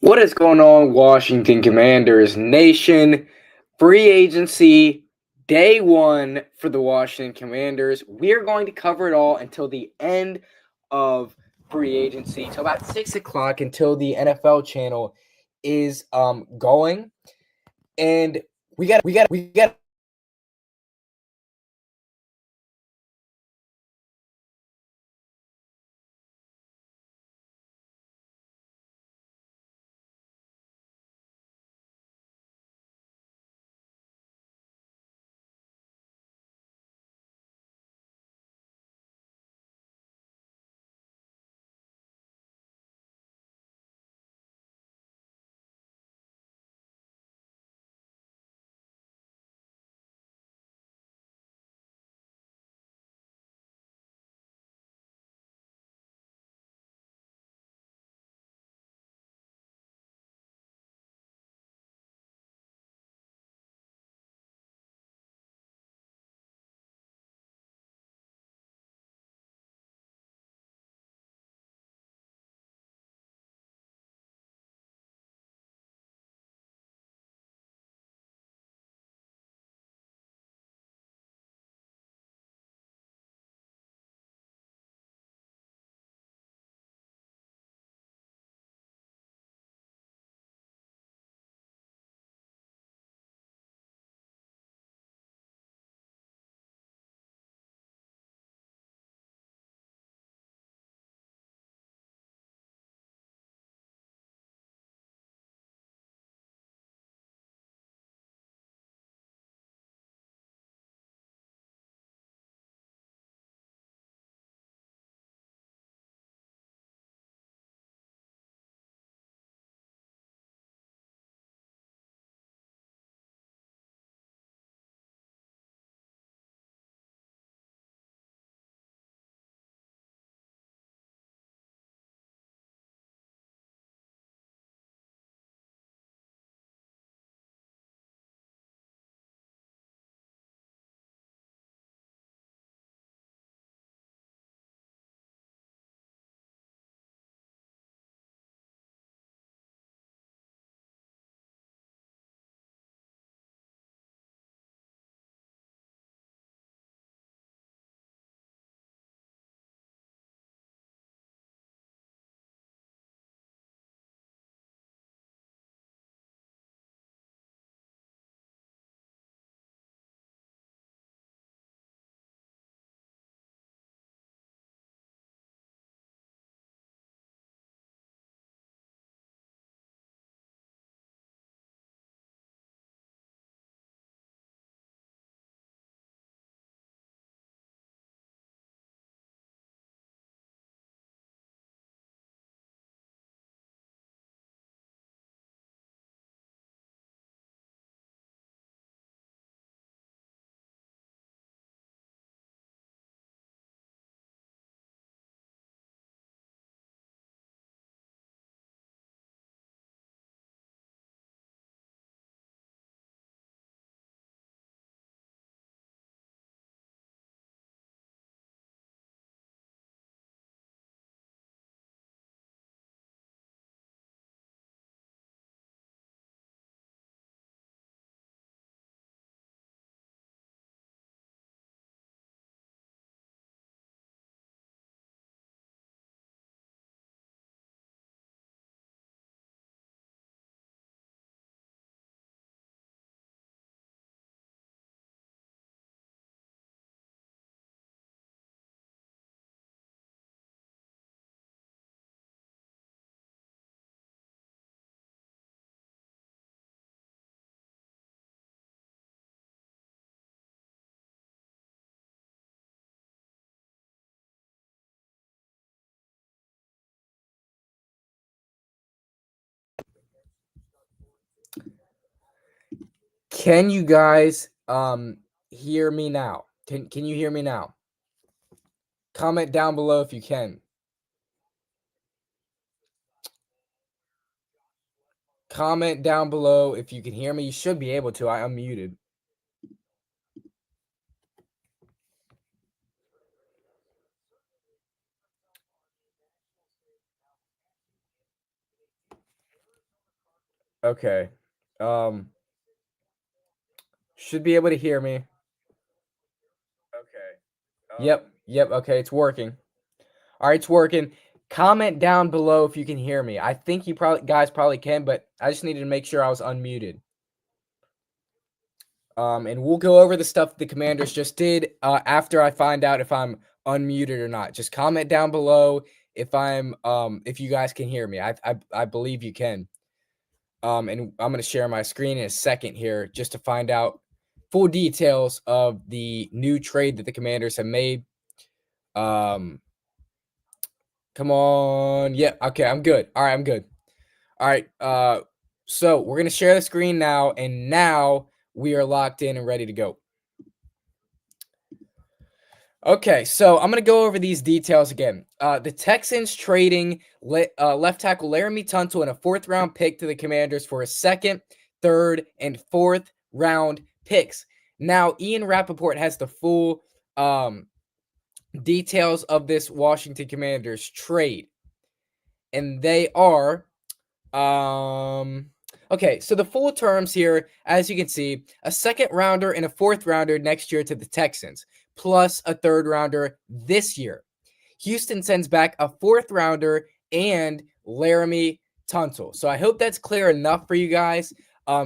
What is going on, Washington Commanders Nation? Free agency day one for the Washington Commanders. We're going to cover it all until the end of free agency, till about 6 o'clock, until the NFL channel is going. And we got Can you guys hear me now? Can you hear me now? Comment down below if you can. Comment down below if you can hear me. You should be able to. I unmuted. Okay. Should be able to hear me. Okay. Yep. Okay, it's working. All right, it's working. Comment down below if you can hear me. I think you guys probably can, but I just needed to make sure I was unmuted. And we'll go over the stuff the Commanders just did after I find out if I'm unmuted or not. Just comment down below if you guys can hear me. I believe you can. And I'm going to share my screen in a second here just to find out full details of the new trade that the Commanders have made. Come on. Yeah, okay, I'm good. All right, I'm good. All right, so we're going to share the screen now, and now we are locked in and ready to go. Okay, so I'm going to go over these details again. The Texans trading left tackle Laremy Tunsil and a 4th-round pick to the Commanders for a 2nd, 3rd, and 4th-round picks. Now, Ian Rappaport has the full details of this Washington Commanders trade, and they are okay, so the full terms here, as you can see, a 2nd-rounder and a 4th-rounder next year to the Texans, plus a 3rd-rounder this year. Houston sends back a 4th-rounder and Laremy Tunsil. So I hope that's clear enough for you guys.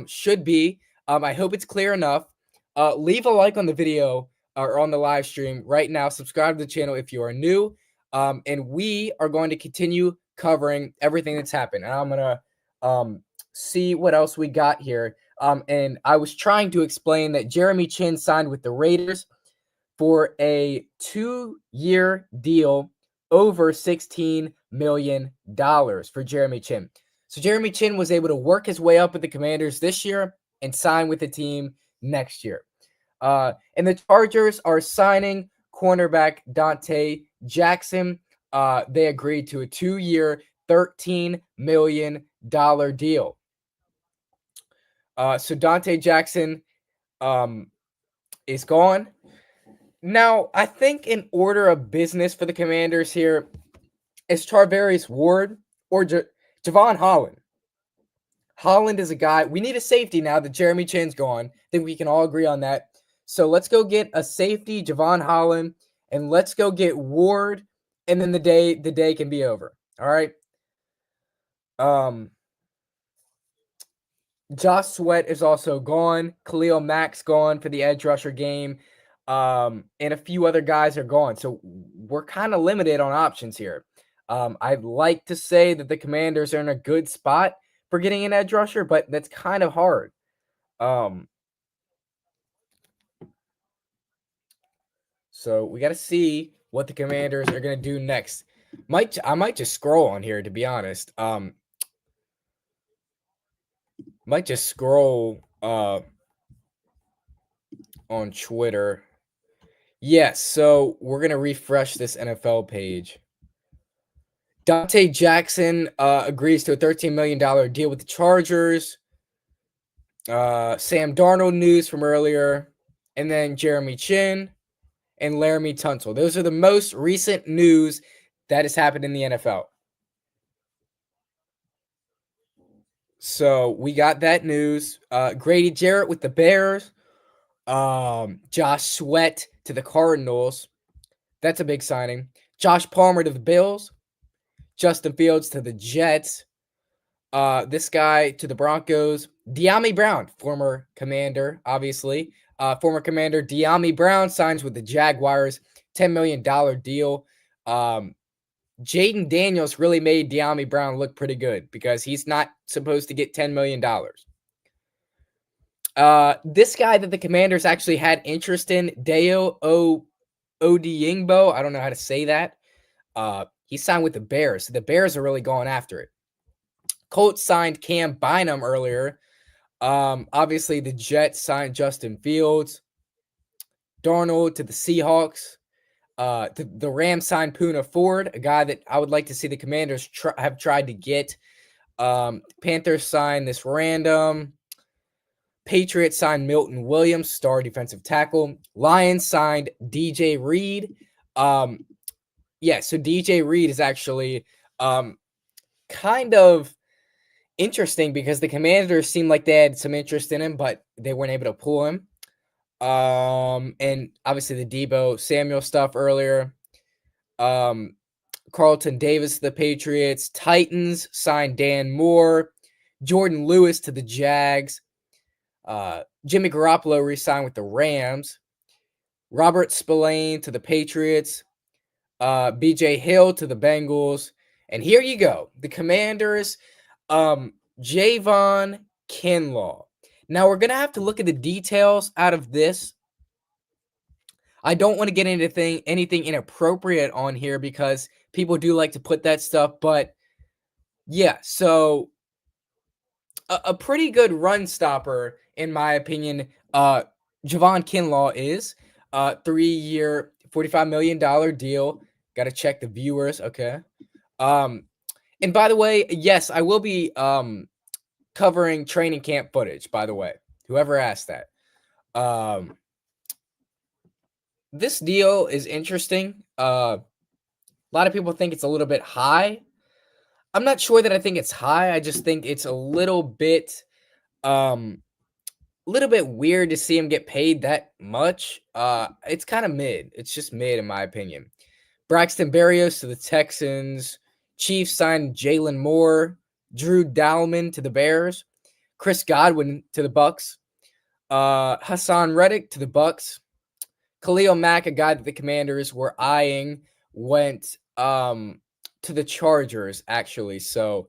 Should be. I hope it's clear enough. Leave a like on the video or on the live stream right now. Subscribe to the channel if you are new. And we are going to continue covering everything that's happened. And I'm going to see what else we got here. And I was trying to explain that Laremy Chin signed with the Raiders for a 2-year deal over $16 million for Laremy Chin. So Laremy Chin was able to work his way up with the Commanders this year and sign with the team next year. And the Chargers are signing cornerback Dante Jackson. They agreed to a 2-year, $13 million deal. So Dante Jackson is gone. Now, I think in order of business for the Commanders here is Charvarius Ward or Javon Holland. Holland is a guy. We need a safety now that Laremy Chin's gone. I think we can all agree on that. So let's go get a safety, Javon Holland, and let's go get Ward, and then the day can be over. All right. Josh Sweat is also gone. Khalil Mack's gone for the edge rusher game. And a few other guys are gone. So we're kind of limited on options here. I'd like to say that the Commanders are in a good spot for getting an edge rusher, but that's kind of hard. So we got to see what the Commanders are going to do next. I might just scroll on here, to be honest. Might just scroll on Twitter. Yes, so we're going to refresh this NFL page. Dante Jackson agrees to a $13 million deal with the Chargers. Sam Darnold news from earlier. And then Laremy Chin and Laremy Tunsil. Those are the most recent news that has happened in the NFL. So we got that news. Grady Jarrett with the Bears. Josh Sweat to the Cardinals. That's a big signing. Josh Palmer to the Bills. Justin Fields to the Jets. This guy to the Broncos. Dyami Brown, former Commander, obviously. Former Commander Dyami Brown signs with the Jaguars. $10 million deal. Jaden Daniels really made Dyami Brown look pretty good because he's not supposed to get $10 million. This guy that the Commanders actually had interest in, Dayo Odeyingbo, I don't know how to say that. He signed with the Bears. So the Bears are really going after it. Colts signed Cam Bynum earlier. Obviously, the Jets signed Justin Fields. Darnold to the Seahawks. The Rams signed Poona Ford, a guy that I would like to see the Commanders have tried to get. Panthers signed this random. Patriots signed Milton Williams, star defensive tackle. Lions signed DJ Reed. So DJ Reed is actually kind of interesting because the Commanders seemed like they had some interest in him, but they weren't able to pull him. And obviously the Deebo Samuel stuff earlier. Carlton Davis to the Patriots. Titans signed Dan Moore. Jordan Lewis to the Jags. Jimmy Garoppolo re-signed with the Rams. Robert Spillane to the Patriots. BJ Hill to the Bengals. And here you go. The Commanders, Javon Kinlaw. Now we're going to have to look at the details out of this. I don't want to get into anything inappropriate on here because people do like to put that stuff. But yeah, so a pretty good run stopper, in my opinion, Javon Kinlaw is. 3-year, $45 million deal. Got to check the viewers. Okay. And by the way, yes, I will be covering training camp footage, by the way. Whoever asked that. This deal is interesting. A lot of people think it's a little bit high. I'm not sure that I think it's high. I just think it's a little bit weird to see him get paid that much. It's kind of mid. It's just mid in my opinion. Braxton Berrios to the Texans. Chiefs signed Jalen Moore. Drew Dalman to the Bears. Chris Godwin to the Bucks. Hassan Reddick to the Bucks. Khalil Mack, a guy that the Commanders were eyeing, went to the Chargers, actually. So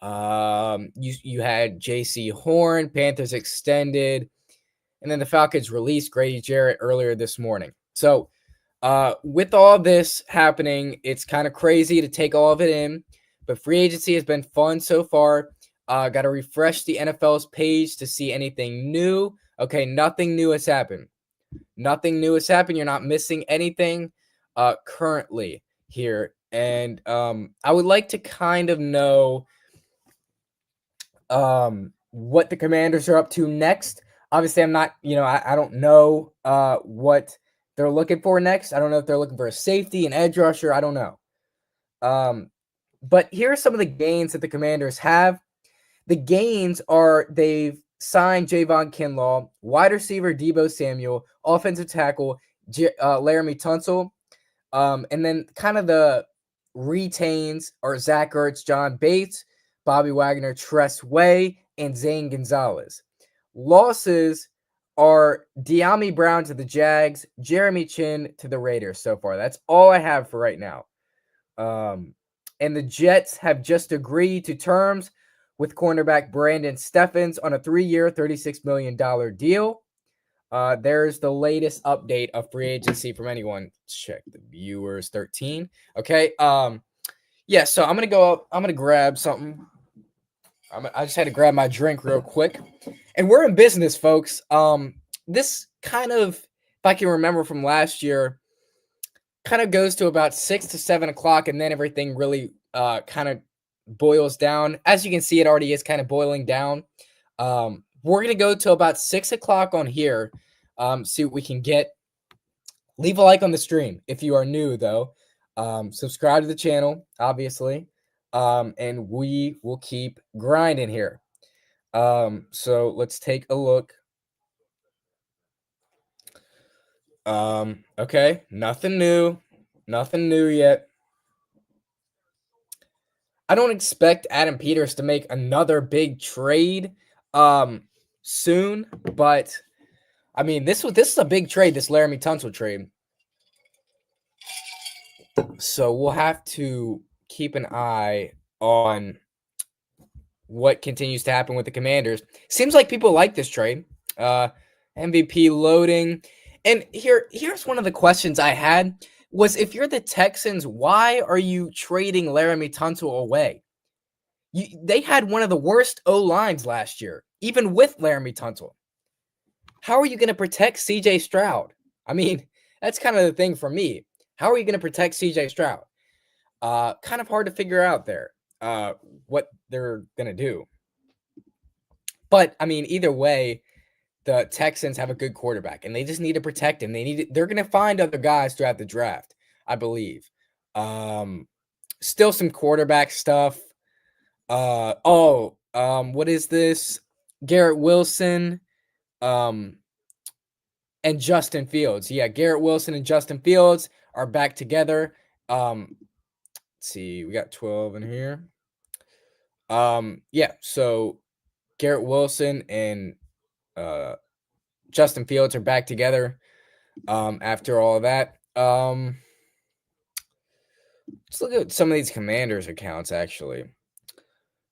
you had J.C. Horn, Panthers extended, and then the Falcons released Grady Jarrett earlier this morning. So with all this happening, it's kind of crazy to take all of it in, but free agency has been fun so far. Got to refresh the NFL's page to see anything new. Okay, nothing new has happened. Nothing new has happened. You're not missing anything currently here. And I would like to kind of know what the Commanders are up to next. Obviously, I'm not, I don't know what they're looking for next. I don't know if they're looking for a safety, an edge rusher. I don't know. But here are some of the gains that the Commanders have. The gains are they've signed Javon Kinlaw, wide receiver Deebo Samuel, offensive tackle Laremy Tunsil, and then kind of the retains are Zach Ertz, John Bates, Bobby Wagner, Tress Way, and Zane Gonzalez. Losses are De'Ami Brown to the Jags, Jeremy Chin to the Raiders so far. That's all I have for right now. And the Jets have just agreed to terms with cornerback Brandon Stephens on a 3-year, $36 million deal. There's the latest update of free agency from anyone. Check the viewers 13. Okay. Yeah, so I'm gonna go up. I'm gonna grab something. I just had to grab my drink real quick. And we're in business, folks. This kind of, if I can remember from last year, kind of goes to about 6 to 7 o'clock, and then everything really kind of boils down. As you can see, it already is kind of boiling down. We're going to go to about 6 o'clock on here, see what we can get. Leave a like on the stream if you are new, though. Subscribe to the channel, obviously, and we will keep grinding here. So let's take a look. Okay, nothing new yet. I don't expect Adam Peters to make another big trade soon, but I mean this is a big trade, this Laremy Tunsil trade. So we'll have to keep an eye on what continues to happen with the Commanders. Seems like people like this trade. MVP loading. And here's one of the questions I had was, if you're the Texans, why are you trading Laremy Tunsil away? They had one of the worst O-lines last year, even with Laremy Tunsil. How are you going to protect C.J. Stroud? I mean, that's kind of the thing for me. How are you going to protect C.J. Stroud? Kind of hard to figure out there what they're going to do. But, I mean, either way, the Texans have a good quarterback, and they just need to protect him. They're going to find other guys throughout the draft, I believe. Still some quarterback stuff. What is this? Garrett Wilson, and Justin Fields. Yeah, Garrett Wilson and Justin Fields are back together. Let's see, we got 12 in here. Yeah, so Garrett Wilson and Justin Fields are back together after all of that. Let's look at some of these Commanders accounts, actually.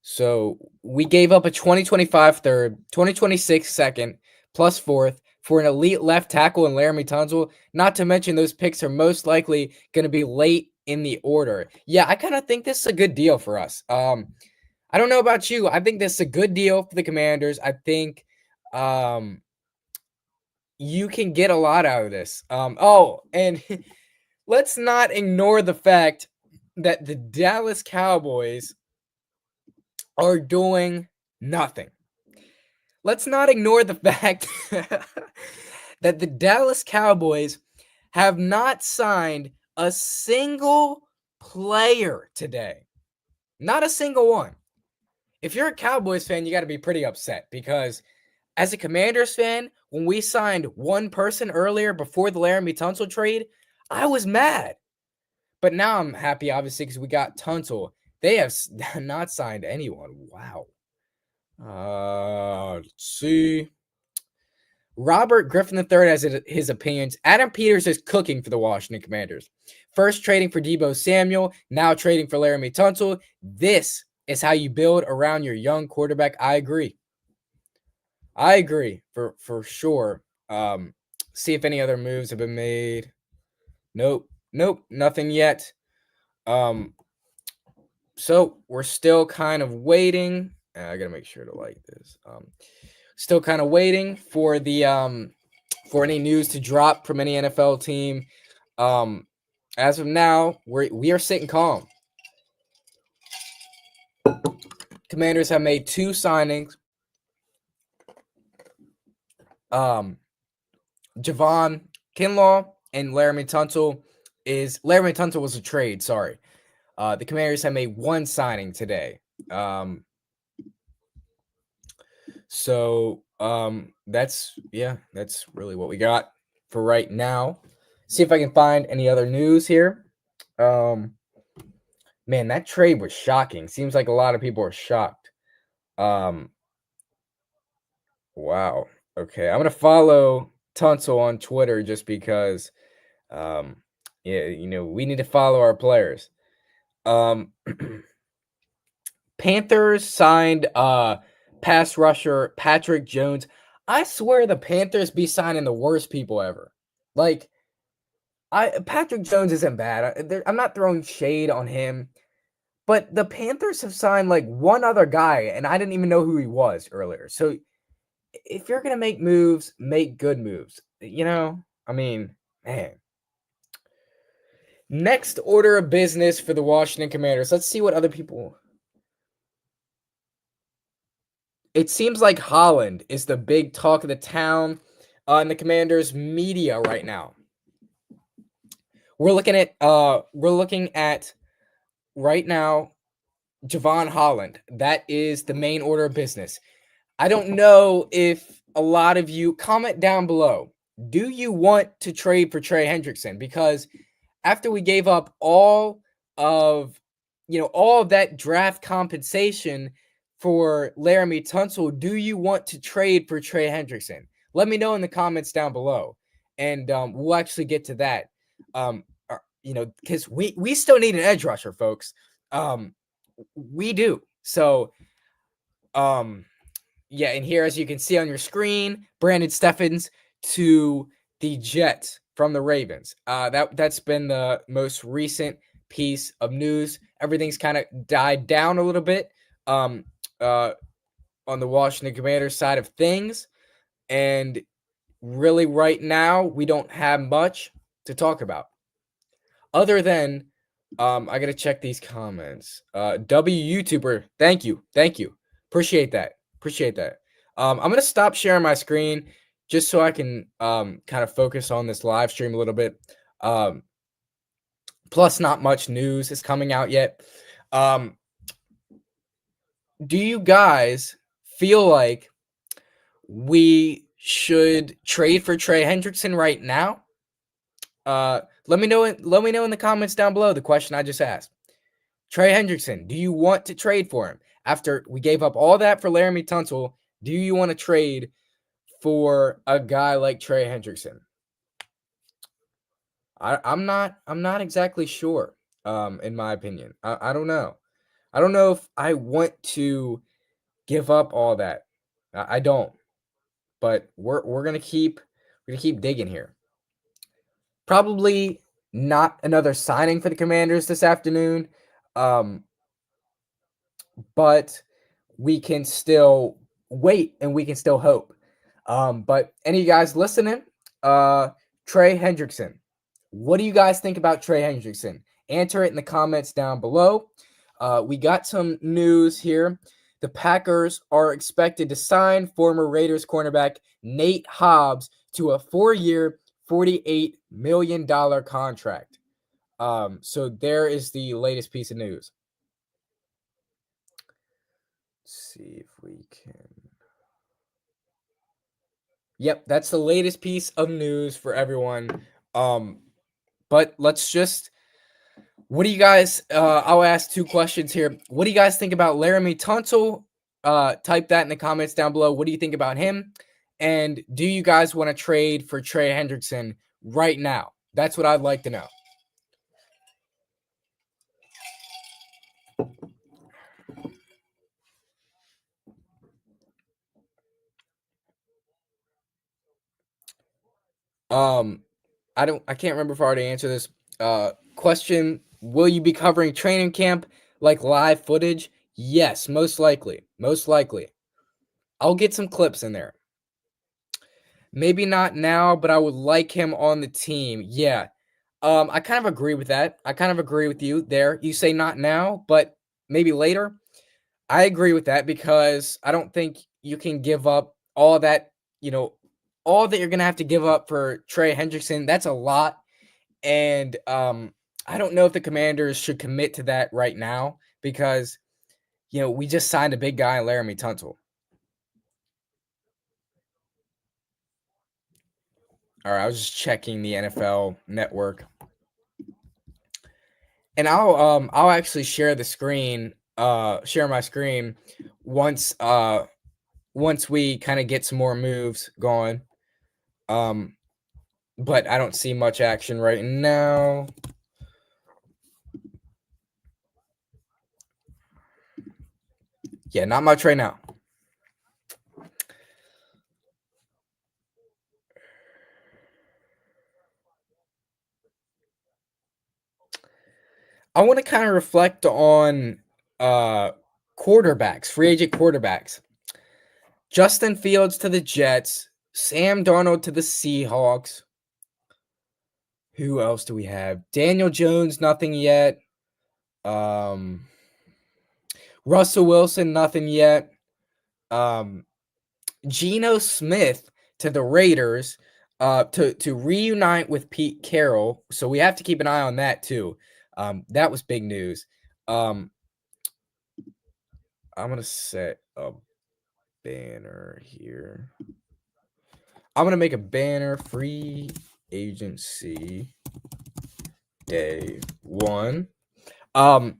So we gave up a 2025 third, 2026 second, plus fourth for an elite left tackle in Laremy Tunsil. Not to mention those picks are most likely going to be late in the order. Yeah, I kind of think this is a good deal for us. I don't know about you. I think this is a good deal for the Commanders. I think you can get a lot out of this. And let's not ignore the fact that the Dallas Cowboys are doing nothing. Let's not ignore the fact that the Dallas Cowboys have not signed a single player today. Not a single one. If you're a Cowboys fan, you got to be pretty upset because as a Commanders fan, when we signed one person earlier before the Laremy Tunsil trade, I was mad. But now I'm happy, obviously, because we got Tunsil. They have not signed anyone. Wow. Let's see. Robert Griffin III has his opinions. Adam Peters is cooking for the Washington Commanders. First trading for Deebo Samuel, now trading for Laremy Tunsil. This is how you build around your young quarterback. I agree for sure. See if any other moves have been made. Nope, nothing yet. So we're still kind of waiting. I gotta make sure to like this. Still kind of waiting for the for any news to drop from any NFL team. As of now, we are sitting calm. Commanders have made 2 signings. Javon Kinlaw and Laremy Tunsil was a trade. Sorry. The Commanders have made 1 signing today. So that's really what we got for right now. See if I can find any other news here. Man, that trade was shocking. Seems like a lot of people are shocked. Wow. Okay, I'm gonna follow Tunsil on Twitter just because we need to follow our players. Panthers signed pass rusher Patrick Jones. I swear the Panthers be signing the worst people ever. Like, Patrick Jones isn't bad. I'm not throwing shade on him, but the Panthers have signed like one other guy, and I didn't even know who he was earlier. So if you're gonna make moves, make good moves. I mean, man. Next order of business for the Washington Commanders. Let's see what other people. It seems like Holland is the big talk of the town in the Commanders media right now. We're looking at right now Javon Holland. That is the main order of business. I don't know if a lot of you comment down below. Do you want to trade for Trey Hendrickson? Because after we gave up all of that draft compensation for Laremy Tunsil, do you want to trade for Trey Hendrickson? Let me know in the comments down below, and we'll actually get to that. Because we still need an edge rusher, folks. We do. So, yeah, and here, as you can see on your screen, Brandon Steffens to the Jets from the Ravens. That's been the most recent piece of news. Everything's kind of died down a little bit on the Washington Commanders side of things, and really right now we don't have much to talk about other than I gotta check these comments. W YouTuber, thank you, appreciate that. I'm gonna stop sharing my screen just so I can kind of focus on this live stream a little bit. Plus, not much news is coming out yet. do you guys feel like we should trade for Trey Hendrickson right now? Let me know. Let me know in the comments down below the question I just asked. Trey Hendrickson, do you want to trade for him after we gave up all that for Laremy Tunsil? Do you want to trade for a guy like Trey Hendrickson? I'm not exactly sure. In my opinion, I don't know. I don't know if I want to give up all that. I don't. But we're gonna keep digging here. Probably not another signing for the Commanders this afternoon, but we can still wait and we can still hope. But any of you guys listening, Trey Hendrickson, what do you guys think about Trey Hendrickson? Answer it in the comments down below. We got some news here. The Packers are expected to sign former Raiders cornerback Nate Hobbs to a 4-year, $48 million contract. So there is the latest piece of news. Let's see if we can. Yep, that's the latest piece of news for everyone. But let's just. What do you guys? I'll ask two questions here. What do you guys think about Laremy Tunsil? Type that in the comments down below. What do you think about him? And do you guys want to trade for Trey Hendrickson right now? That's what I'd like to know. I can't remember if I already answered this. Question: will you be covering training camp like live footage? Yes, most likely. Most likely. I'll get some clips in there. Maybe not now, but I would like him on the team. Yeah. I kind of agree with that. I kind of agree with you there. You say not now, but maybe later. I agree with that because I don't think you can give up all that, all that you're going to have to give up for Trey Hendrickson. That's a lot. And I don't know if the Commanders should commit to that right now because, we just signed a big guy in Laremy Tunsil. All right, I was just checking the NFL Network. And I'll actually share the screen, share my screen once we kind of get some more moves going. But I don't see much action right now. Yeah, not much right now. I want to kind of reflect on quarterbacks, free agent quarterbacks. Justin Fields to the Jets, Sam Darnold to the Seahawks. Who else do we have? Daniel Jones, nothing yet. Russell Wilson, nothing yet. Geno Smith to the Raiders to reunite with Pete Carroll. So we have to keep an eye on that too. That was big news. I'm going to set a banner here. I'm going to make a banner, free agency day 1. I'm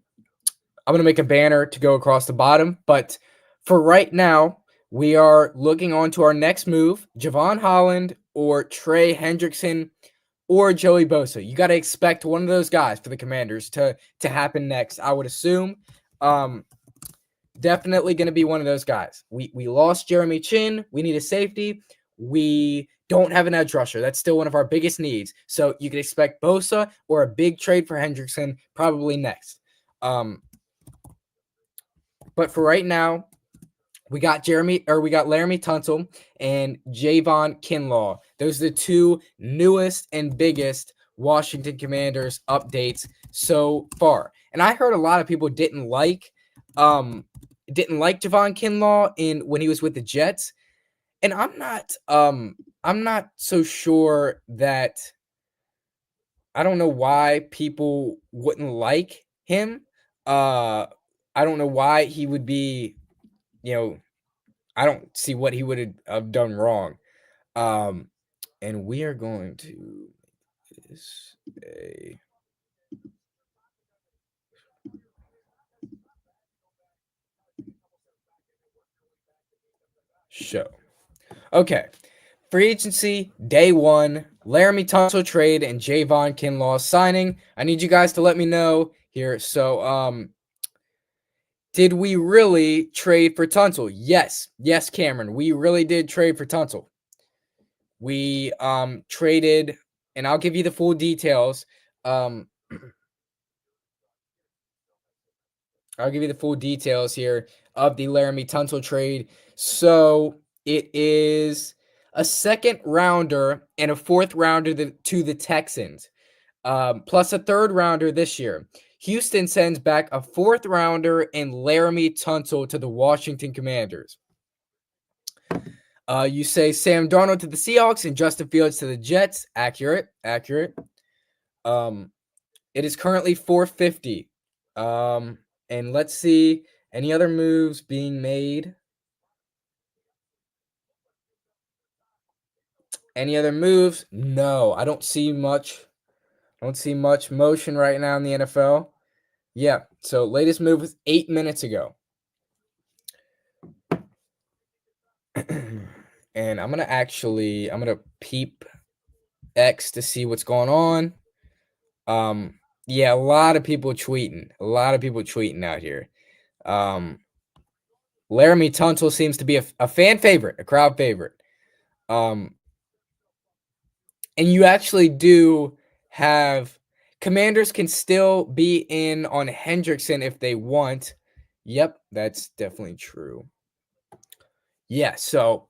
going to make a banner to go across the bottom, but for right now, we are looking on to our next move, Javon Holland or Trey Hendrickson or Joey Bosa. You got to expect one of those guys for the Commanders to happen next, I would assume. Definitely going to be one of those guys. We lost Jeremy Chin. We need a safety. We don't have an edge rusher. That's still one of our biggest needs. So you can expect Bosa or a big trade for Hendrickson probably next. But for right now, we got Laremy Tunsil and Javon Kinlaw. Those are the two newest and biggest Washington Commanders updates so far. And I heard a lot of people didn't like Javon Kinlaw when he was with the Jets. And I'm not so sure that I don't know why people wouldn't like him. I don't know why he would be I don't see what he would have done wrong. And we are going to make this a show. Okay. Free agency, day one, Laremy Tunsil trade and Javon Kinlaw signing. I need you guys to let me know here. So, did we really trade for Tunsil? Yes. Yes, Cameron. We really did trade for Tunsil. We traded, and I'll give you the full details. I'll give you the full details here of the Laremy Tunsil trade. So it is a second rounder and a fourth rounder to the Texans, plus a third rounder this year. Houston sends back a fourth rounder and Laremy Tunsil to the Washington Commanders. You say Sam Darnold to the Seahawks and Justin Fields to the Jets. Accurate. It is currently 450. And let's see any other moves being made. Any other moves? No, I don't see much. I don't see much motion right now in the NFL. Yeah, so latest move was 8 minutes ago. And I'm going to peep X to see what's going on. Yeah, a lot of people tweeting. A lot of people tweeting out here. Laremy Tunsil seems to be a fan favorite, a crowd favorite. And you actually do have Commanders can still be in on Hendrickson if they want. Yep, that's definitely true. Yeah, so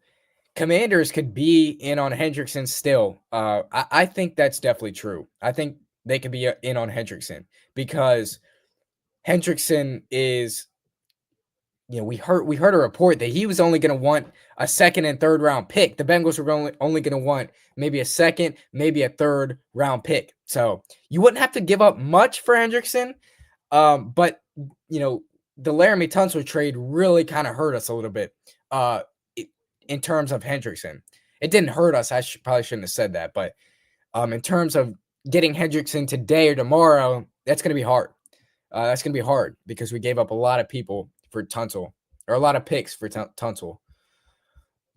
Commanders could be in on Hendrickson still. I think that's definitely true. I think they could be in on Hendrickson because Hendrickson is, we heard a report that he was only going to want a second and third round pick. The Bengals were only going to want maybe a second, maybe a third round pick. So you wouldn't have to give up much for Hendrickson. But the Laremy Tunsil trade really kind of hurt us a little bit. In terms of Hendrickson, it didn't hurt us. I probably shouldn't have said that, but in terms of getting Hendrickson today or tomorrow, that's going to be hard. That's going to be hard because we gave up a lot of people for Tunsil, or a lot of picks for Tunsil.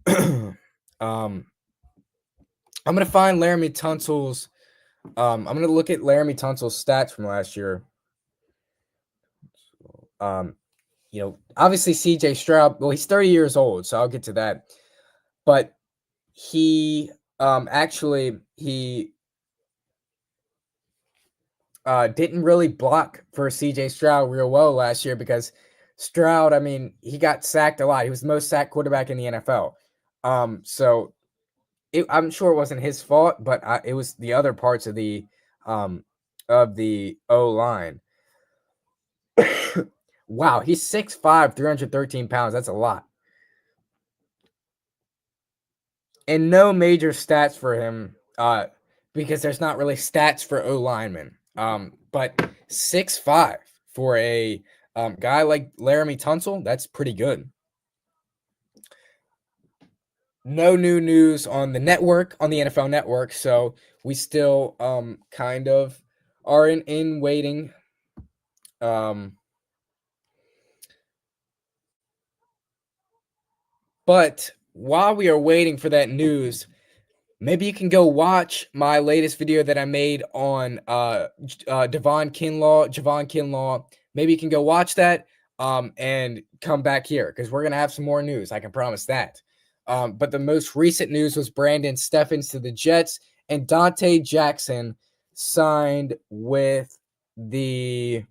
I'm going to find Laremy Tunsil's. I'm going to look at Laremy Tunsil's stats from last year. Obviously CJ Stroud, well, he's 30 years old, so I'll get to that. But he didn't really block for CJ Stroud real well last year because Stroud, he got sacked a lot. He was the most sacked quarterback in the NFL. So I'm sure it wasn't his fault, but it was the other parts of the O-line. Wow, he's 6'5", 313 pounds. That's a lot. And no major stats for him because there's not really stats for O-linemen. But 6'5" for a guy like Laremy Tunsil, that's pretty good. No new news on the network, on the NFL network, so we still kind of are in waiting. But while we are waiting for that news, maybe you can go watch my latest video that I made on Javon Kinlaw. Maybe you can go watch that and come back here because we're going to have some more news. I can promise that. But the most recent news was Brandon Stephens to the Jets and Dante Jackson signed with the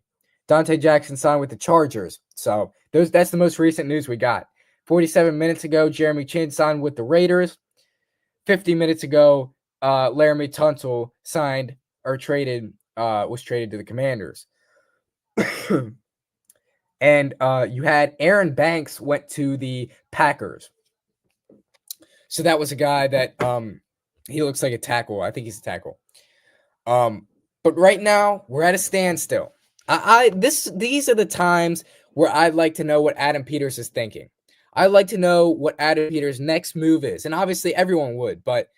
Chargers. So that's the most recent news we got. 47 minutes ago, Jeremy Chinn signed with the Raiders. 50 minutes ago, Laremy Tunsil was traded to the Commanders. And you had Aaron Banks went to the Packers. So that was a guy that he looks like a tackle. I think he's a tackle. But right now, we're at a standstill. These are the times where I'd like to know what Adam Peters is thinking. I'd like to know what Adam Peters' next move is. And obviously everyone would, but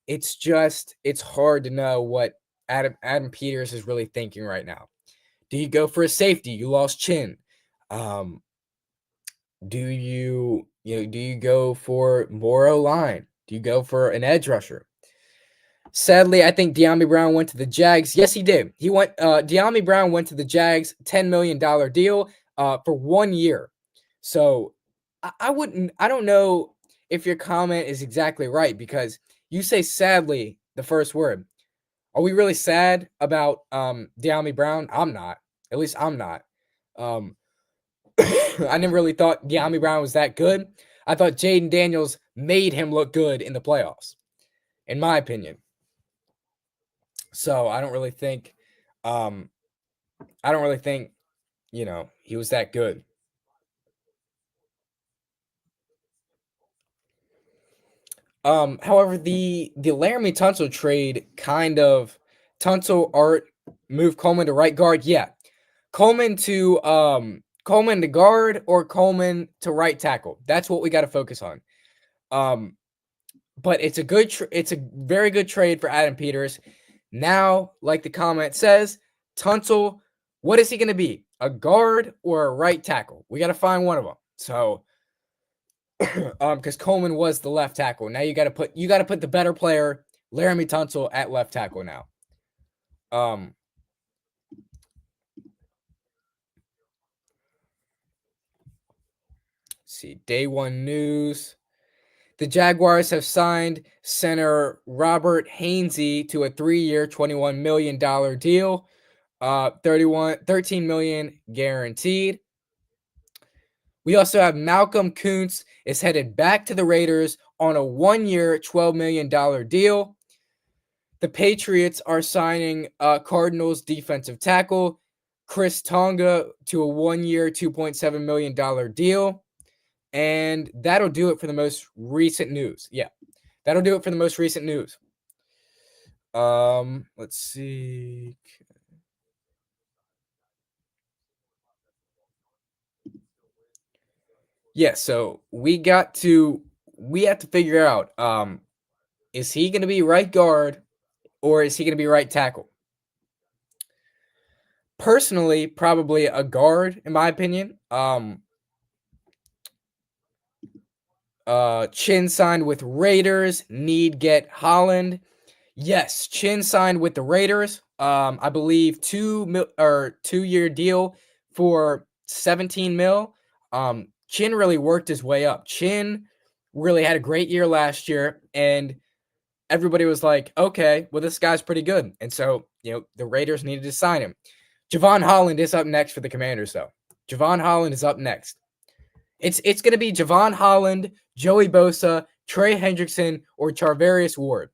it's hard to know what Adam Peters is really thinking right now. Do you go for a safety? You lost Chin. Um, do you go for more O-line? Do you go for an edge rusher? Sadly, I think De'Ami Brown went to the Jags. Yes, he did. De'Ami Brown went to the Jags, $10 million deal for 1 year. So I don't know if your comment is exactly right, because you say sadly the first word. Are we really sad about De'Ami Brown? I'm not. At least I'm not. Um, I never really thought De'Ami Brown was that good. I thought Jaden Daniels made him look good in the playoffs, in my opinion. So I don't really think, he was that good. However, the Laremy Tunsil trade Tunsil Art moved Coleman to right guard. Yeah, Coleman to guard, or Coleman to right tackle. That's what we got to focus on. But it's a very good trade for Adam Peters. Now, like the comment says, Tunsil, what is he going to be? A guard or a right tackle? We got to find one of them. So, because Coleman was the left tackle. Now you got to put the better player, Laremy Tunsil, at left tackle now. See, day one news. The Jaguars have signed center Robert Hainsey to a 3-year, $21 million deal. 13 million guaranteed. We also have Malcolm Kuntz is headed back to the Raiders on a 1-year, $12 million deal. The Patriots are signing Cardinals defensive tackle Chris Tonga to a 1-year, $2.7 million deal. And that'll do it for the most recent news. Yeah, that'll do it for the most recent news. Let's see. Yeah, so we have to figure out, is he going to be right guard or is he going to be right tackle? Personally, probably a guard, in my opinion. Chin signed with Raiders. Need get Holland. Yes, Chin signed with the Raiders. I believe 2-year deal for 17 mil. Chin really worked his way up. Chin really had a great year last year, and everybody was like, okay, well, this guy's pretty good. And so, the Raiders needed to sign him. Javon Holland is up next for the Commanders, though. Javon Holland is up next. It's going to be Javon Holland, Joey Bosa, Trey Hendrickson, or Charvarius Ward.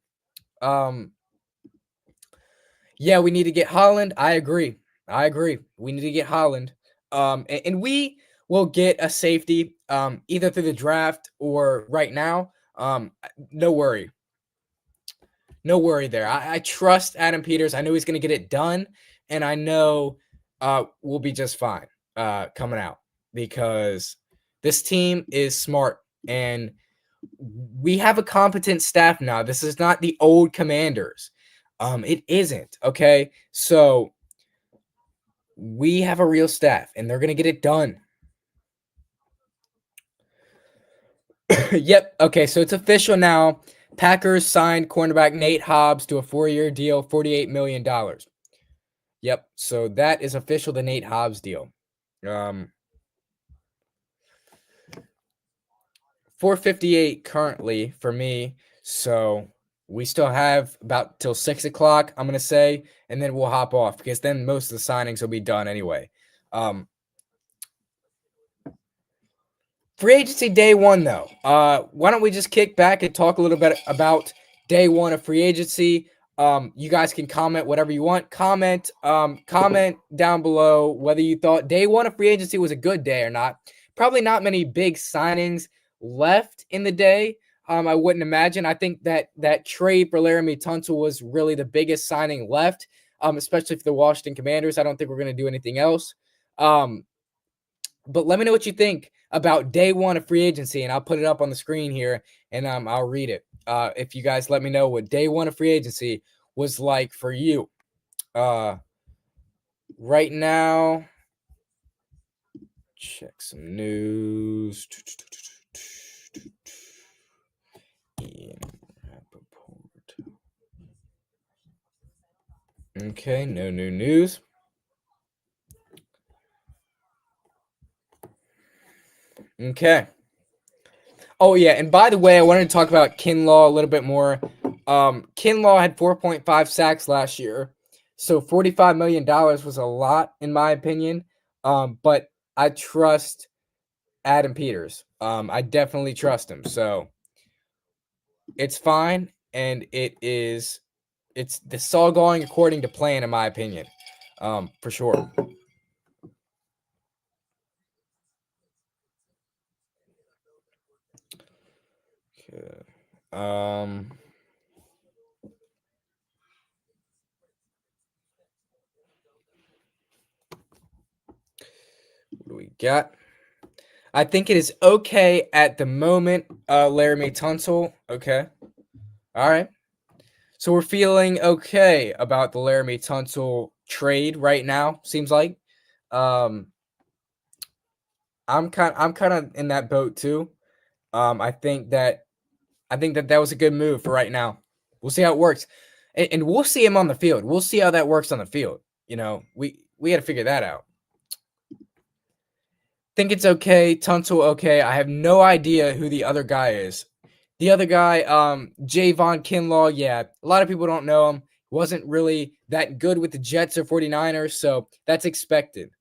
Yeah, we need to get Holland. I agree. We need to get Holland. And we will get a safety either through the draft or right now. No worry. No worry there. I trust Adam Peters. I know he's going to get it done, and I know we'll be just fine coming out, because this team is smart, and we have a competent staff now. This is not the old Commanders. It isn't, okay? So we have a real staff, and they're going to get it done. Yep. Okay, so it's official now. Packers signed cornerback Nate Hobbs to a 4-year deal, $48 million. Yep, so that is official, the Nate Hobbs deal. 4:58 currently for me, so we still have about till 6 o'clock, I'm going to say, and then we'll hop off, because then most of the signings will be done anyway. Free agency day one, though. Why don't we just kick back and talk a little bit about day one of free agency? You guys can comment whatever you want. Comment down below whether you thought day one of free agency was a good day or not. Probably not many big signings left in the day. I wouldn't imagine. I think that trade for Laremy Tunsil was really the biggest signing left, especially for the Washington Commanders. I don't think we're going to do anything else. But let me know what you think about day one of free agency, and I'll put it up on the screen here, and I'll read it. If you guys let me know what day one of free agency was like for you. Right now, check some news. Okay, no new news. Okay. Oh yeah, and by the way, I wanted to talk about Kinlaw a little bit more. Kinlaw had 4.5 sacks last year, so $45 million was a lot in my opinion. But I trust Adam Peters. I definitely trust him. So it's fine, and it's all going according to plan in my opinion. For sure. Okay. What do we got? I think it is okay at the moment, Laremy Tunsil. Okay. All right. So we're feeling okay about the Laremy Tunsil trade right now, seems like. I'm kind of in that boat too. I think that was a good move for right now. We'll see how it works. And we'll see him on the field. We'll see how that works on the field. You know, we got to figure that out. Think it's okay. Tunsil okay. I have no idea who the other guy is. The other guy, Javon Kinlaw, yeah, a lot of people don't know him. Wasn't really that good with the Jets or 49ers, so that's expected.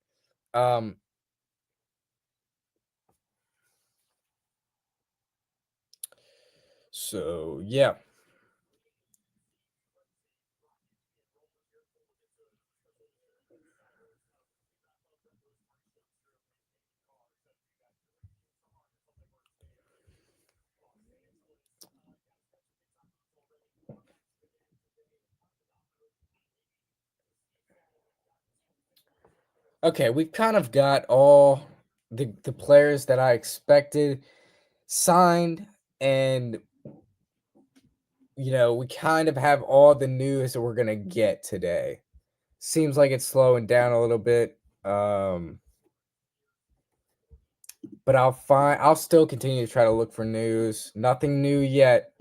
So yeah. Okay, we've kind of got all the players that I expected signed, and we kind of have all the news that we're gonna get today. Seems like it's slowing down a little bit. But I'll still continue to try to look for news. Nothing new yet.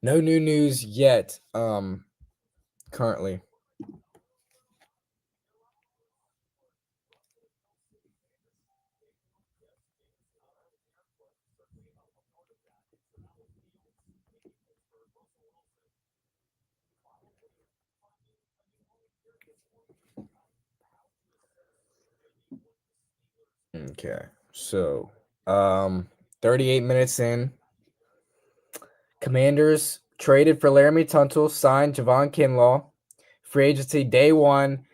No new news yet. Currently. Okay. So, 38 minutes in. Commanders traded for Laremy Tunsil, signed Javon Kinlaw. Free agency day one.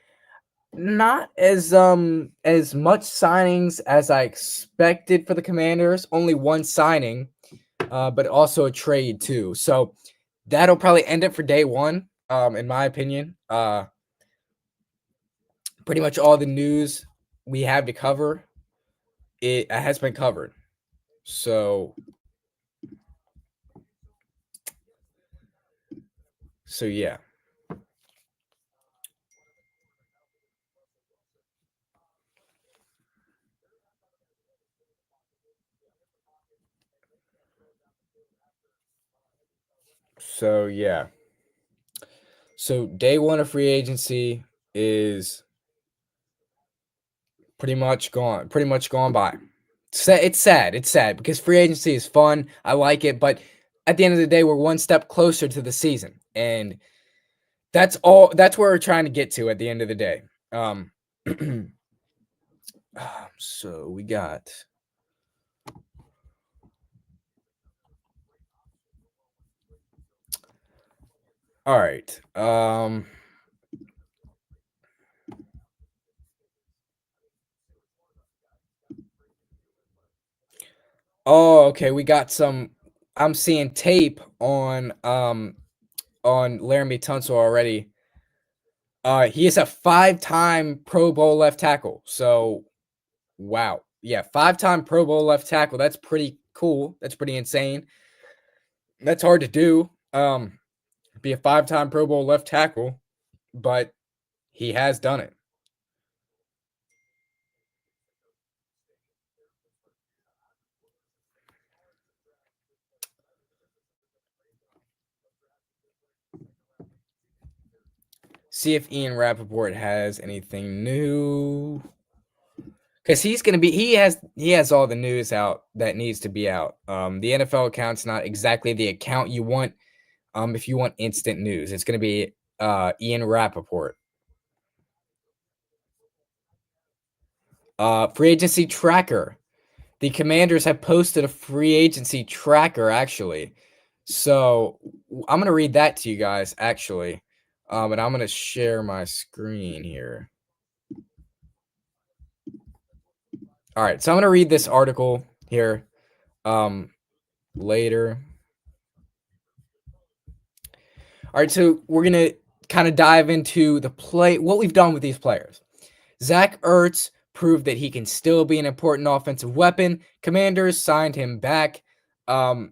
Not as much signings as I expected for the Commanders. Only one signing, but also a trade too. So that'll probably end it for day one. In my opinion. Pretty much all the news we have to cover, it has been covered. So yeah. So yeah. So day one of free agency is pretty much gone by. It's sad. It's sad because free agency is fun. I like it, but at the end of the day, we're one step closer to the season, and that's all. That's where we're trying to get to at the end of the day. So we got. All right. Oh, okay. We got some. I'm seeing tape on Laremy Tunsil already. He is a 5-time Pro Bowl left tackle. So, wow. yeah, 5-time Pro Bowl left tackle. That's pretty cool. That's pretty insane. That's hard to do. Be a 5-time Pro Bowl left tackle, but he has done it. See if Ian Rappaport has anything new. Because he has all the news out that needs to be out. The NFL account's not exactly the account you want. If you want instant news, it's going to be Ian Rappaport. Free agency tracker. The Commanders have posted a free agency tracker, actually. So I'm going to read that to you guys, actually. And I'm going to share my screen here. All right, so I'm going to read this article here later. All right, so we're going to kind of dive into what we've done with these players. Zach Ertz proved that he can still be an important offensive weapon. Commanders signed him back. Ertz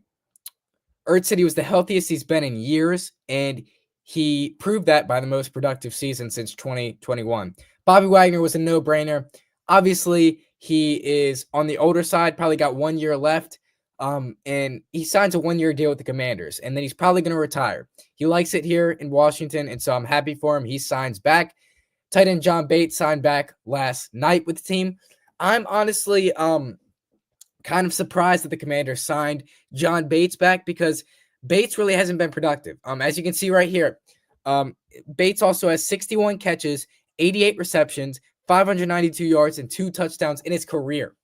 said he was the healthiest he's been in years, and he proved that by the most productive season since 2021. Bobby Wagner was a no-brainer. Obviously, he is on the older side, probably got 1 year left, and he signs a 1-year deal with the Commanders, and then he's probably going to retire. He likes it here in Washington, and so I'm happy for him. He signs back. Tight end John Bates signed back last night with the team. I'm honestly kind of surprised that the Commanders signed John Bates back because Bates really hasn't been productive. As you can see right here, Bates also has 61 catches, 88 receptions, 592 yards, and 2 touchdowns in his career.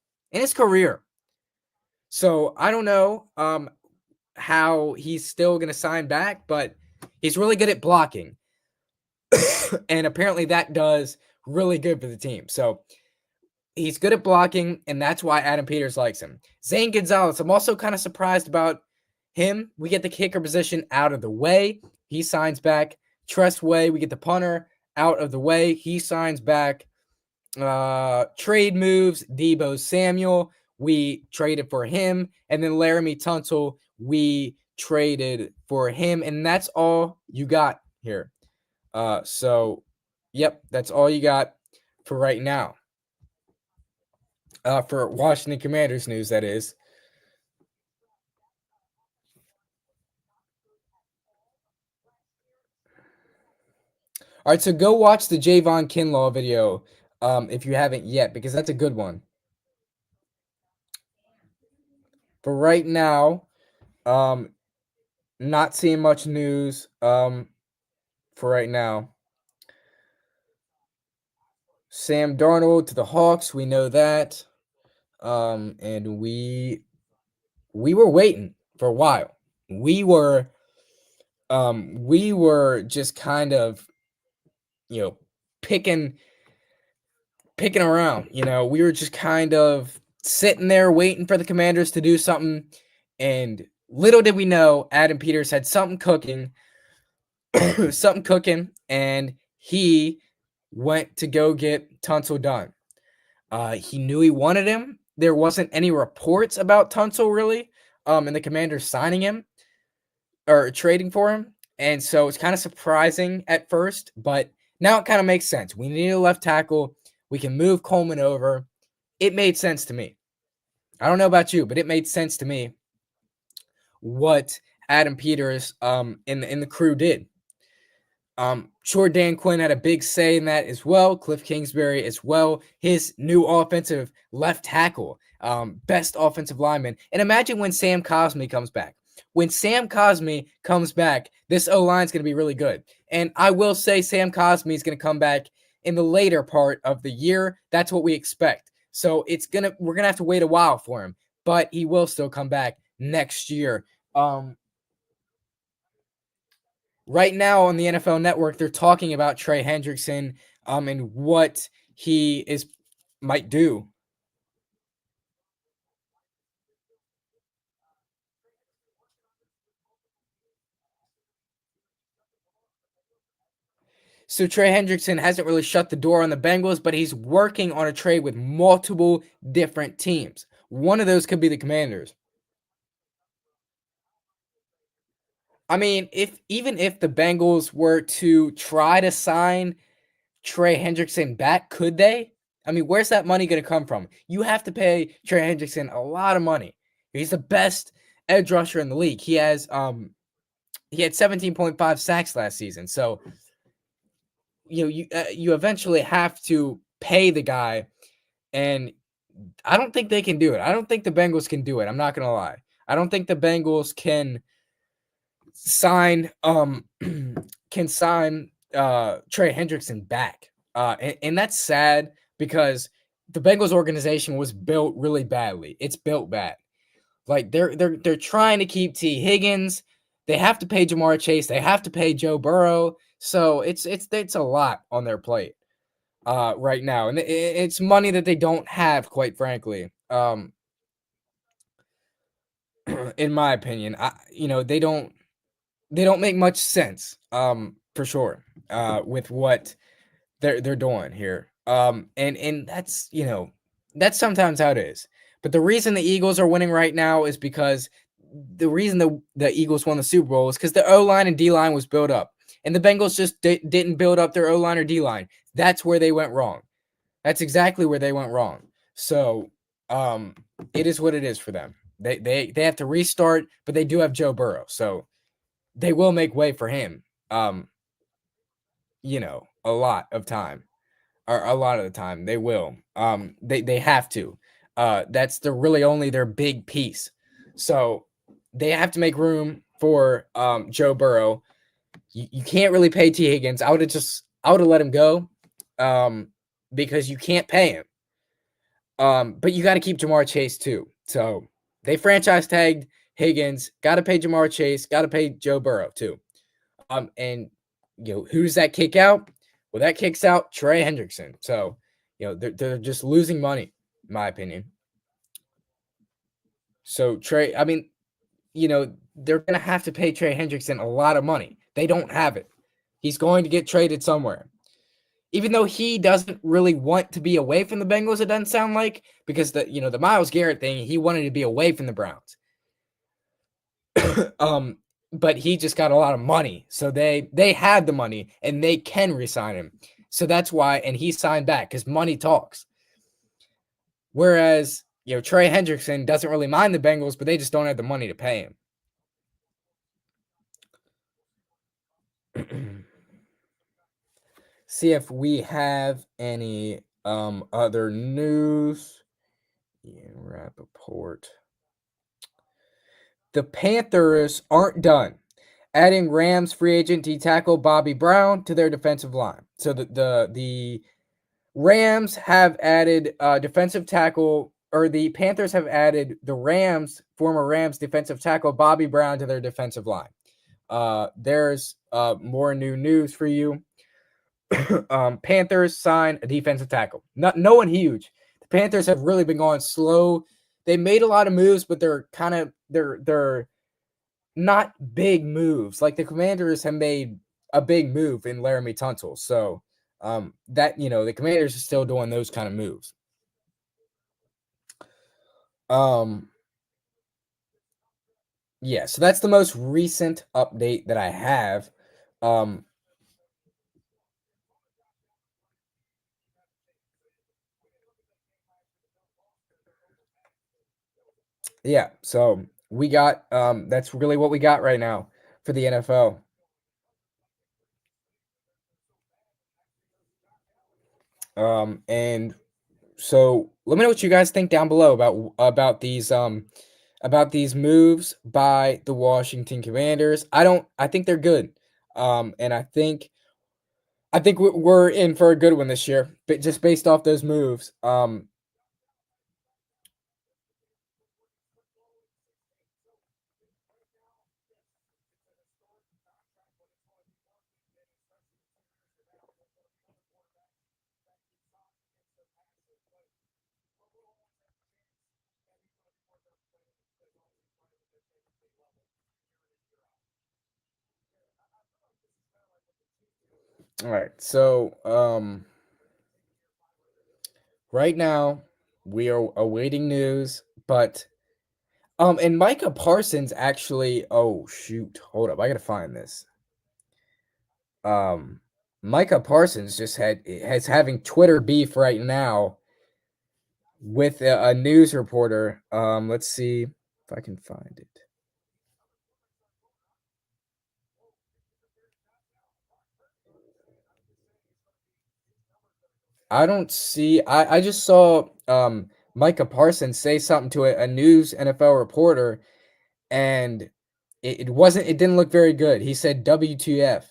So I don't know how he's still going to sign back, but he's really good at blocking. And apparently that does really good for the team. So he's good at blocking, and that's why Adam Peters likes him. Zane Gonzalez, I'm also kind of surprised about him. We get the kicker position out of the way. He signs back. Tress Way, we get the punter out of the way. He signs back. Trade moves, Deebo Samuel, we traded for him. And then Laremy Tunsil, we traded for him. And that's all you got here. So, yep, that's all you got for right now. For Washington Commanders news, that is. All right, so go watch the Javon Kinlaw video if you haven't yet, because that's a good one. For right now, not seeing much news for right now. Sam Darnold to the Hawks, we know that. And we were waiting for a while. We were just kind of, picking around. We were just kind of sitting there waiting for the Commanders to do something, and little did we know Adam Peters had something cooking, and he went to go get Tunsil done. He knew he wanted him. There wasn't any reports about Tunsil really, and the Commanders signing him or trading for him. And so it's kind of surprising at first, but now it kind of makes sense. We need a left tackle. We can move Coleman over. It made sense to me. I don't know about you, but it made sense to me what Adam Peters in the crew did. Sure, Dan Quinn had a big say in that as well. Cliff Kingsbury as well. His new offensive left tackle, best offensive lineman. And imagine when Sam Cosmi comes back. When Sam Cosmi comes back, this O-line is going to be really good. And I will say Sam Cosmi is going to come back in the later part of the year. That's what we expect. So we're going to have to wait a while for him, but he will still come back next year. Right now on the NFL Network, they're talking about Trey Hendrickson and what he might do. So Trey Hendrickson hasn't really shut the door on the Bengals, but he's working on a trade with multiple different teams. One of those could be the Commanders. I mean, if the Bengals were to try to sign Trey Hendrickson back, could they? I mean, where's that money going to come from? You have to pay Trey Hendrickson a lot of money. He's the best edge rusher in the league. He had 17.5 sacks last season. So, you eventually have to pay the guy, and I don't think they can do it. I don't think the Bengals can do it. I'm not going to lie. I don't think the Bengals can sign can sign Trey Hendrickson back. And that's sad because the Bengals organization was built really badly. It's built bad. Like they're trying to keep T. Higgins. They have to pay Jamar Chase. They have to pay Joe Burrow. So it's a lot on their plate right now, and it's money that they don't have, quite frankly. In my opinion, they don't make much sense. For sure. With what they're doing here. And that's sometimes how it is. But the reason the Eagles are winning right now is because the reason the Eagles won the Super Bowl is because the O line and D line was built up, and the Bengals just didn't build up their O line or D line. That's where they went wrong. That's exactly where they went wrong. So, it is what it is for them. They have to restart, but they do have Joe Burrow, so they will make way for him. A lot of time, or a lot of the time they will. They have to. That's the really only their big piece. So they have to make room for Joe Burrow. You can't really pay T. Higgins. I would have let him go, because you can't pay him. But you got to keep Jamar Chase too. So they franchise tagged Higgins. Got to pay Jamar Chase. Got to pay Joe Burrow too. And who does that kick out? Well, that kicks out Trey Hendrickson. So, they're just losing money, in my opinion. So Trey, I mean, they're gonna have to pay Trey Hendrickson a lot of money. They don't have it. He's going to get traded somewhere. Even though he doesn't really want to be away from the Bengals, it doesn't sound like, because the Myles Garrett thing, he wanted to be away from the Browns. But he just got a lot of money, so they had the money and they can resign him. So that's why, and he signed back because money talks. Whereas Trey Hendrickson doesn't really mind the Bengals, but they just don't have the money to pay him. See if we have any other news. Ian Rappaport. The Panthers aren't done adding Rams free agent D tackle Bobby Brown to their defensive line. So the Rams have added defensive tackle, or the Panthers have added the former Rams defensive tackle Bobby Brown to their defensive line. There's more new news for you. Panthers sign a defensive tackle. No one huge. The Panthers have really been going slow. They made a lot of moves, but they're not big moves. Like the Commanders have made a big move in Laremy Tunsil. So the Commanders are still doing those kind of moves. Yeah, so that's the most recent update that I have. Yeah, so we got that's really what we got right now for the NFL. And so let me know what you guys think down below about these moves by the Washington Commanders. I think they're good. And I think we're in for a good one this year, but just based off those moves. All right. So, right now we are awaiting news, but and Micah Parsons actually. Oh shoot! Hold up, I gotta find this. Um, Micah Parsons just has having Twitter beef right now with a news reporter. Let's see if I can find it. I don't see. I just saw Micah Parsons say something to a news NFL reporter, and it wasn't. It didn't look very good. He said "WTF."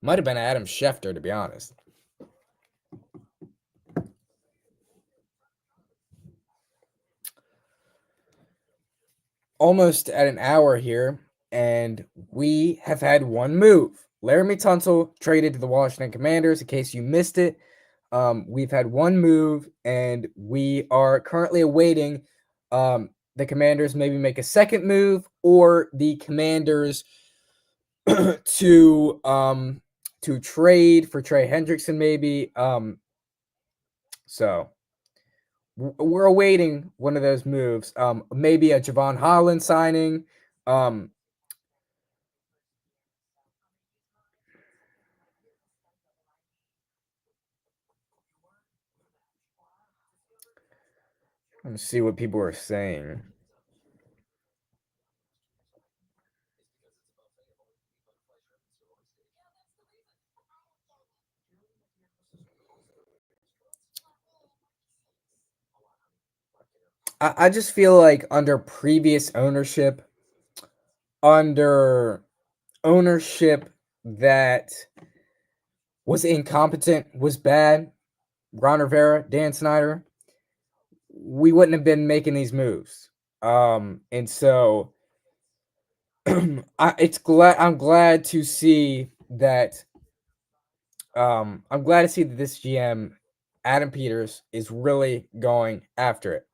Might have been Adam Schefter, to be honest. Almost at an hour here, and we have had one move. Laremy Tunsil traded to the Washington Commanders. In case you missed it, we've had one move, and we are currently awaiting the Commanders maybe make a second move, or the Commanders to trade for Trey Hendrickson, maybe. So we're awaiting one of those moves. Maybe a Javon Holland signing. Let's see what people are saying. I just feel like under ownership that was incompetent, was bad, Ron Rivera, Dan Snyder, we wouldn't have been making these moves. And so I'm glad to see that this GM, Adam Peters, is really going after it.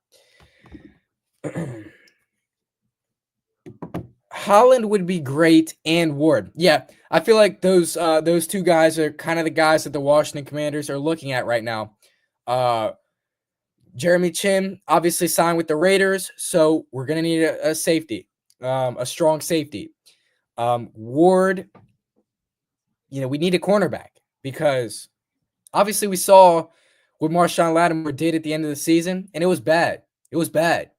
Holland would be great, and Ward. Yeah, I feel like those two guys are kind of the guys that the Washington Commanders are looking at right now. Jeremy Chin obviously signed with the Raiders, so we're gonna need a safety, a strong safety. Ward, we need a cornerback because obviously we saw what Marshawn Lattimore did at the end of the season, and it was bad. It was bad.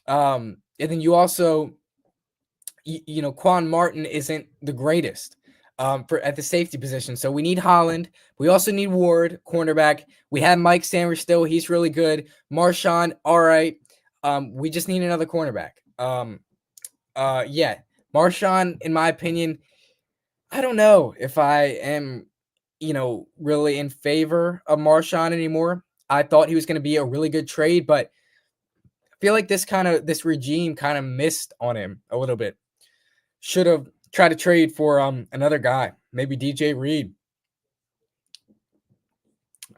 And then you also, Quan Martin isn't the greatest for at the safety position. So we need Holland. We also need Ward, cornerback. We have Mike Sanders still. He's really good. Marshawn, all right. We just need another cornerback. Yeah. Marshawn, in my opinion, I don't know if I am, really in favor of Marshawn anymore. I thought he was going to be a really good trade, but I feel like this regime kind of missed on him a little bit. Should have tried to trade for another guy, maybe DJ Reed.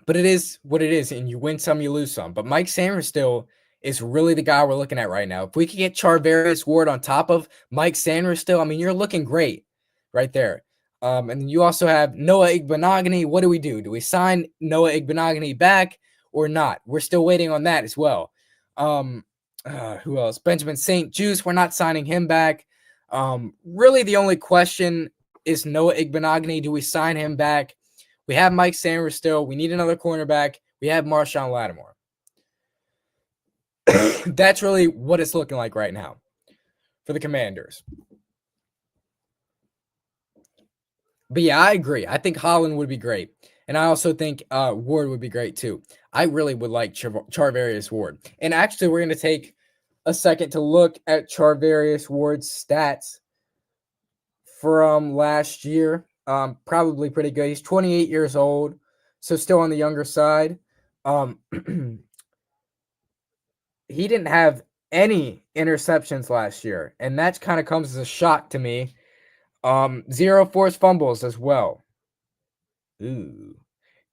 But it is what it is, and you win some, you lose some. But Mike Sanders still is really the guy we're looking at right now. If we could get Charvarius Ward on top of Mike Sanders still, I mean, you're looking great right there. And then you also have Noah Igbenogany. What do we do? Do we sign Noah Igbenogany back or not? We're still waiting on that as well. Who else? Benjamin St. Juice. We're not signing him back. Really, the only question is Noah Igbenogany. Do we sign him back? We have Mike Sanders still. We need another cornerback. We have Marshawn Lattimore. That's really what it's looking like right now for the Commanders. But yeah, I agree. I think Holland would be great. And I also think Ward would be great too. I really would like Charvarius Ward. And actually, we're going to take a second to look at Charvarius Ward's stats from last year. Probably pretty good. He's 28 years old, so still on the younger side. He didn't have any interceptions last year, and that kind of comes as a shock to me. 0 forced fumbles as well. Ooh.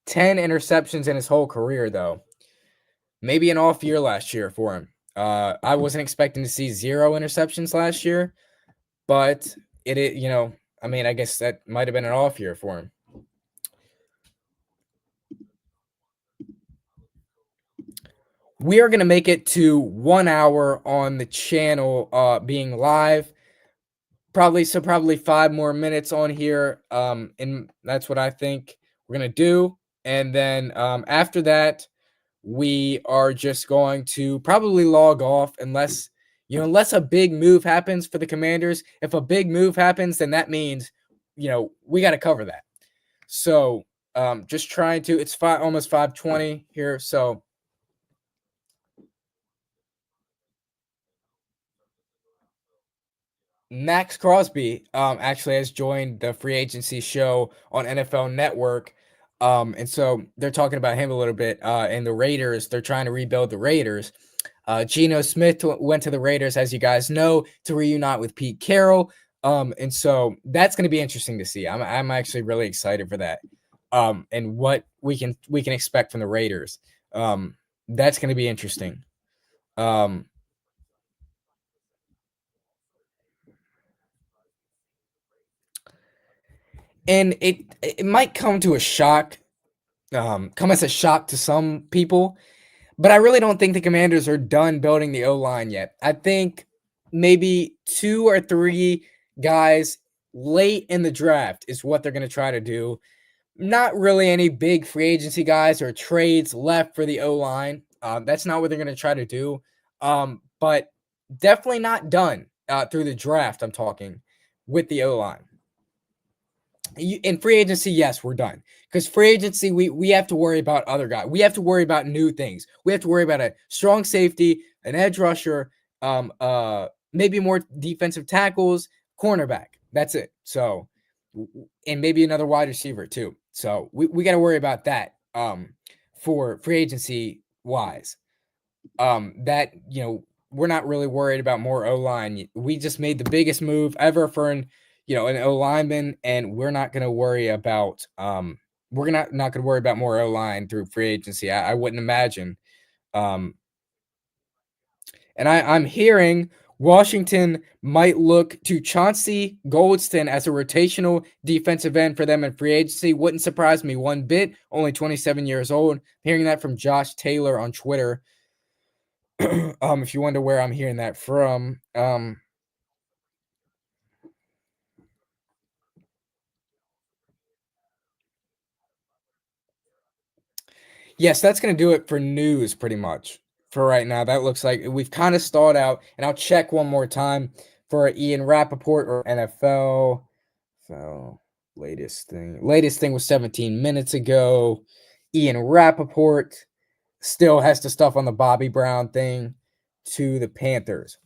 10 interceptions in his whole career, though. maybe an off year last year for him. I wasn't expecting to see 0 interceptions last year, but I mean, I guess that might have been an off year for him. We are going to make it to 1 hour on the channel being live. Probably 5 more minutes on here. And that's what I think we're going to do. And then after that, we are just going to probably log off unless a big move happens for the Commanders. If a big move happens, then that means, we got to cover that. So just trying to, it's almost 5:20 here. So Max Crosby actually has joined the free agency show on NFL Network. And so they're talking about him a little bit. And the Raiders, they're trying to rebuild the Raiders. Geno Smith went to the Raiders, as you guys know, to reunite with Pete Carroll. And so that's going to be interesting to see. I'm actually really excited for that. And what we can expect from the Raiders. That's going to be interesting. And it might come to a shock, come as a shock to some people, but I really don't think the Commanders are done building the O-line yet. I think maybe 2 or 3 guys late in the draft is what they're going to try to do. Not really any big free agency guys or trades left for the O-line. That's not what they're going to try to do. But definitely not done through the draft, I'm talking, with the O-line. In free agency, yes, we're done. Because free agency, we have to worry about other guys. We have to worry about new things. We have to worry about a strong safety, an edge rusher, maybe more defensive tackles, cornerback. That's it. So, and maybe another wide receiver too. So we got to worry about that for free agency wise. That we're not really worried about more O-line. We just made the biggest move ever for an O-lineman, and we're not going to worry about we're not going to worry about more O-line through free agency. I wouldn't imagine. And I'm hearing Washington might look to Chauncey Goldston as a rotational defensive end for them in free agency. Wouldn't surprise me one bit. Only 27 years old. Hearing that from Josh Taylor on Twitter. If you wonder where I'm hearing that from, yes, that's going to do it for news pretty much for right now. That looks like we've kind of stalled out, and I'll check one more time for Ian Rappaport or NFL. So latest thing was 17 minutes ago. Ian Rappaport still has the stuff on the Bobby Brown thing to the Panthers.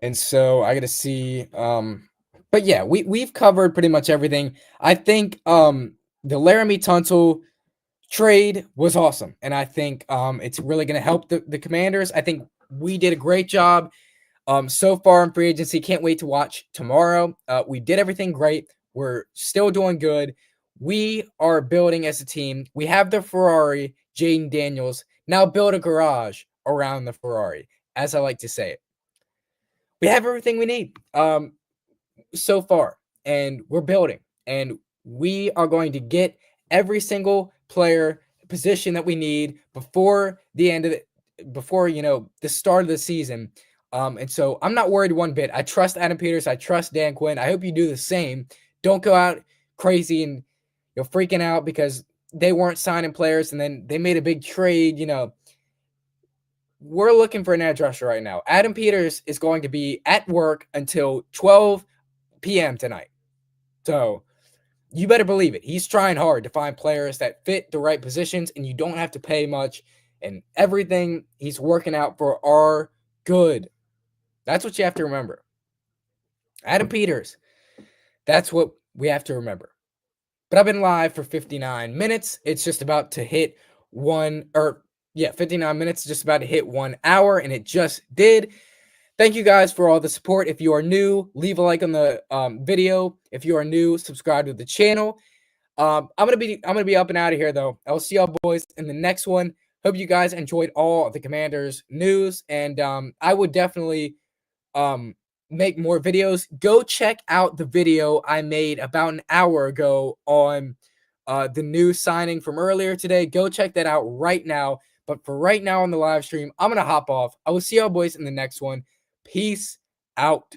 And so I got to see. But yeah, we've covered pretty much everything. I think the Laremy Tunsil trade was awesome, and I think it's really going to help the Commanders. I think we did a great job so far in free agency. Can't wait to watch tomorrow. We did everything great. We're still doing good. We are building as a team. We have the Ferrari, Jaden Daniels. Now build a garage around the Ferrari, as I like to say it. We have everything we need so far, and we're building, and we are going to get every single player position that we need before the end of the start of the season. And so I'm not worried one bit. I trust Adam Peters. I trust Dan Quinn. I hope you do the same. Don't go out crazy and freaking out because they weren't signing players and then they made a big trade. We're looking for an edge rusher right now. Adam Peters is going to be at work until 12 p.m. tonight. So you better believe it. He's trying hard to find players that fit the right positions, and you don't have to pay much. And everything he's working out for are good. That's what you have to remember. Adam Peters. That's what we have to remember. But I've been live for 59 minutes. It's just about to hit 59 minutes, just about to hit 1 hour, and it just did. Thank you guys for all the support. If you are new, leave a like on the video. If you are new, subscribe to the channel. I'm gonna be up and out of here though. I'll see y'all boys in the next one. Hope you guys enjoyed all of the Commanders news, and I would definitely make more videos. Go check out the video I made about an hour ago on the new signing from earlier today. Go check that out right now. But for right now on the live stream, I'm going to hop off. I will see y'all boys in the next one. Peace out.